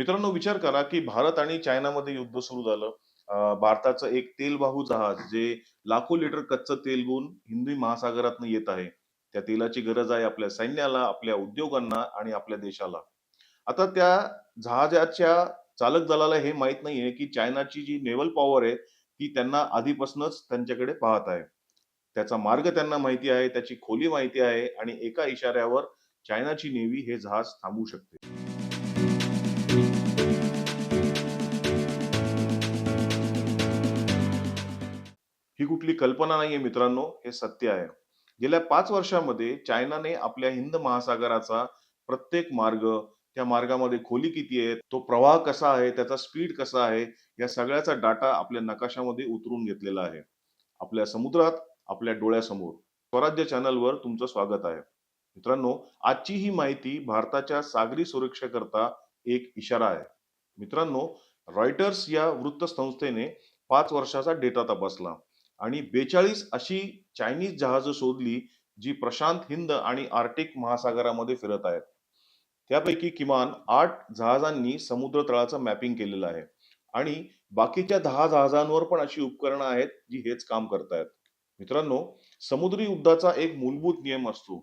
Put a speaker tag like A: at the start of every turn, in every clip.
A: मित्रांनो, विचार करा की भारत आणि चायनामध्ये युद्ध सुरू झालं. भारताचं एक तेलवाहू जहाज जे लाखो लिटर कच्चं तेल घेऊन हिंदी महासागरातनं येत आहे. त्या तेलाची गरज आहे आपल्या सैन्याला, आपल्या उद्योगांना आणि आपल्या देशाला. आता त्या जहाजाच्या चालक दलाला हे माहीत नाहीये की चायनाची जी नेव्हल पॉवर आहे, ती त्यांना आधीपासूनच त्यांच्याकडे पाहत आहे. त्याचा मार्ग त्यांना माहिती आहे, त्याची खोली माहिती आहे आणि एका इशाऱ्यावर चायनाची नेव्ही हे जहाज थांबवू शकते. ही कुठली कल्पना नाहीये मित्रांनो, हे सत्य आहे. गेल्या 5 वर्षामध्ये चायनाने आपल्या हिंद महासागराचा प्रत्येक मार्ग, त्या मार्गामध्ये खोली किती आहे, तो प्रवाह कसा आहे, त्याचा स्पीड कसा आहे, या सगळ्याचा डाटा आपल्या नकाशामध्ये उतरून घेतलेला आहे. आपल्या समुद्रात, आपल्या डोळ्यासमोर. स्वराज्य चॅनलवर तुमचं स्वागत आहे. मित्रांनो, आजची ही माहिती भारताच्या सागरी सुरक्षेकरता एक इशारा आहे. मित्रांनो, रॉयटर्स या वृत्तसंस्थेने 5 वर्षाचा डेटा तपासला आणि 42 अशी चायनीज जहाजं शोधली, जी प्रशांत हिंद आणि आर्क्टिक महासागरामध्ये फिरत आहेत. त्यापैकी किमान 8 जहाजांनी समुद्र तळाचं मॅपिंग केलेलं आहे आणि बाकीच्या 10 जहाजांवर पण अशी उपकरणं आहेत, जी हेच काम करतायत. मित्रांनो, समुद्री युद्धाचा एक मूलभूत नियम असतो.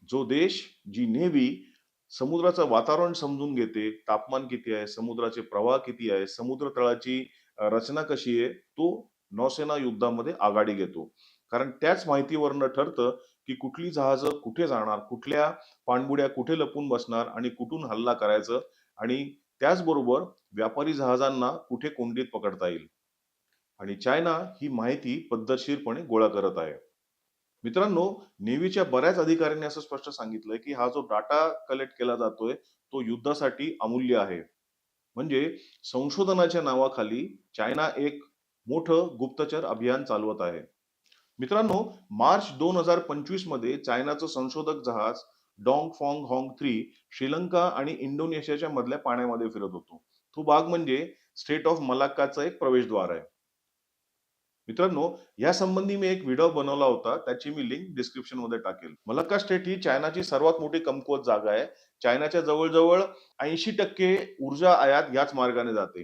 A: जो देश, जी नेव्ही समुद्राचं वातावरण समजून घेते, तापमान किती आहे, समुद्राचे प्रवाह किती आहे, समुद्र तळाची रचना कशी आहे, तो नौसेना युद्धामध्ये आघाडी घेतो. कारण त्याच माहितीवरनं ठरतं, की कुठली जहाजं कुठे जाणार, कुठल्या पाणबुड्या कुठे लपून बसणार आणि कुठून हल्ला करायचं आणि त्याचबरोबर व्यापारी जहाजांना कुठे कोंडीत पकडता येईल. आणि चायना ही माहिती पद्धतशीरपणे गोळा करत आहे. मित्रांनो, नेव्हीच्या बऱ्याच अधिकाऱ्यांनी असं स्पष्ट सांगितलंय, की हा जो डाटा कलेक्ट केला जातोय, तो युद्धासाठी अमूल्य आहे. म्हणजे संशोधनाच्या नावाखाली चायना एक मोठं गुप्तचर अभियान चालवत आहे. मित्रांनो, मार्च 2025 मध्ये चायनाचं संशोधक जहाज डॉंग फॉंग हॉंग 3 श्रीलंका आणि इंडोनेशियाच्या मधल्या पाण्यामध्ये फिरत होतो. तो भाग म्हणजे स्टेट ऑफ मलाक्काचं एक प्रवेशद्वार आहे. मित्रांनो, या संबंधी मी एक व्हिडिओ बनवला होता. त्याची मी लिंक डिस्क्रिप्शन मध्ये टाकेल. मलक्का स्टेट ही चायनाची सर्वात मोठी कमकुवत जागा आहे. चायनाच्या जवळ-जवळ 80% ऊर्जा आयात याच मार्गाने जाते.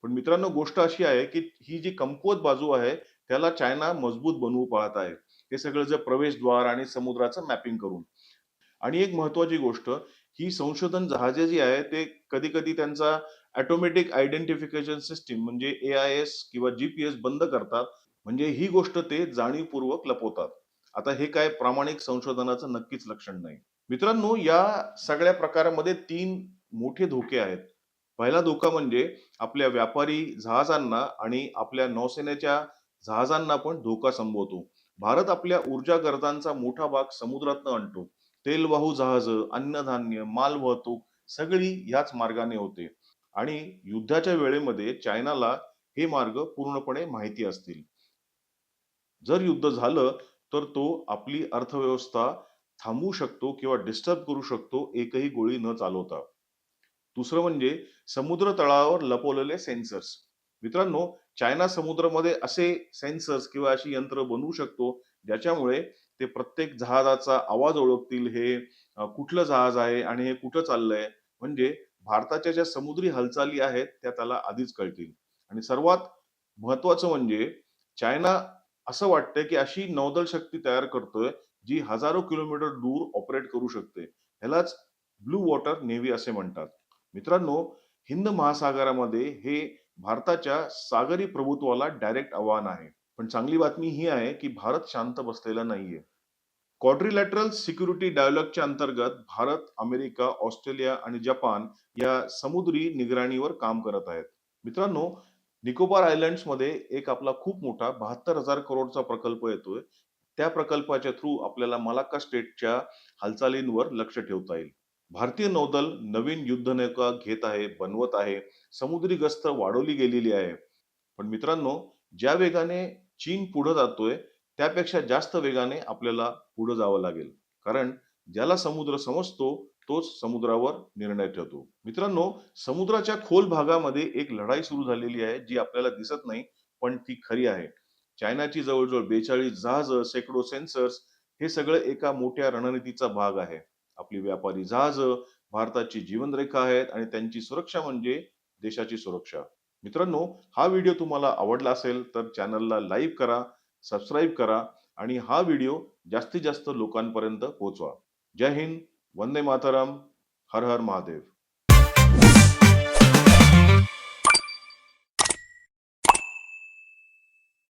A: पण मित्रांनो, गोष्ट अशी आहे, की ही जी कमकुवत बाजू आहे, त्याला चायना मजबूत बनवू पाहत आहे. हे सगळं जे प्रवेशद्वार आणि समुद्राचं मॅपिंग करून. आणि एक महत्त्वाची गोष्ट, ही संशोधन जहाजे जी आहे, ते कधी-कधी त्यांचा ऑटोमॅटिक आयडेंटिफिकेशन सिस्टम म्हणजे ए-आय-एस किंवा जी-पी-एस बंद करतात. म्हणजे ही गोष्ट ते जाणीवपूर्वक लपवतात. आता हे काय प्रामाणिक संशोधनाचं नक्कीच लक्षण नाही. मित्रांनो, या सगळ्या प्रकारामध्ये 3 मोठे धोके आहेत. पहिला धोका म्हणजे आपल्या व्यापारी जहाजांना आणि आपल्या नौसेनेच्या जहाजांना पण धोका संभवतो. भारत आपल्या ऊर्जा गरजांचा मोठा भाग समुद्रातनं आणतो. तेलवाहू जहाजं, अन्नधान्य, माल वाहतूक सगळी ह्याच मार्गाने होते आणि युद्धाच्या वेळेमध्ये चायनाला हे मार्ग पूर्णपणे माहिती असतील. जर युद्ध झालं, तर तो आपली अर्थव्यवस्था थांबवू शकतो किंवा डिस्टर्ब करू शकतो एकही गोळी न चालवता. दुसरं म्हणजे समुद्र तळावर लपवलेले सेन्सर्स. मित्रांनो, चायना समुद्रामध्ये असे सेन्सर्स किंवा अशी यंत्र बनवू शकतो, ज्याच्यामुळे ते प्रत्येक जहाजाचा आवाज ओळखतील, हे कुठलं जहाज आहे आणि हे कुठं चाललंय. म्हणजे भारताच्या ज्या समुद्री हालचाली आहेत, त्या त्याला आधीच कळतील. आणि सर्वात महत्त्वाचं म्हणजे चायना असं वाटतंय, की अशी नौदल शक्ती तयार करतोय, जी हजारो किलोमीटर दूर ऑपरेट करू शकते. ह्यालाच ब्लू वॉटर नेव्ही असे म्हणतात. मित्रांनो, हिंद महासागरामध्ये हे भारताच्या सागरी प्रभुत्वाला डायरेक्ट आव्हान आहे. पण चांगली बातमी ही आहे, की भारत शांत बसलेला नाहीये. क्वाड्रिलॅटरल सिक्युरिटी डायलॉगच्या अंतर्गत भारत, अमेरिका, ऑस्ट्रेलिया आणि जपान या समुद्री निगराणीवर काम करत आहेत. मित्रांनो, निकोबार आयलँड्समध्ये एक आपला खूप मोठा 72,000 करोडचा प्रकल्प येतोय. त्या प्रकल्पाच्या थ्रू आपल्याला मलाक्का स्टेटच्या हालचालींवर लक्ष ठेवता येईल. भारतीय नौदल नवीन युद्धनौका घेत आहे, बनवत आहे. समुद्री गस्त वाढवली गेलेली आहे. पण मित्रांनो, ज्या वेगाने चीन पुढे जातोय, त्यापेक्षा जास्त वेगाने आपल्याला पुढे जावं लागेल. कारण ज्याला समुद्र समजतो, तोच समुद्रावर निर्णय ठेवतो. मित्रांनो, समुद्राच्या खोल भागामध्ये एक लढाई सुरू झालेली आहे, जी आपल्याला दिसत नाही, पण ती खरी आहे. चायनाची जवळ-जवळ 42 जहाजं, शेकडो सेन्सर्स हे सगळं एका मोठ्या रणनीतीचा भाग आहे. आपली व्यापारी जहाजं, भारताची जीवनरेखा आहेत आणि त्यांची सुरक्षा म्हणजे देशाची सुरक्षा. मित्रांनो, हा व्हिडिओ तुम्हाला आवडला असेल तर चॅनलला लाईक करा, सबस्क्राईब करा आणि हा व्हिडिओ जास्तीत जास्त लोकांपर्यंत पोहोचवा. जय हिंद, वंदे मातरम, हर हर महादेव.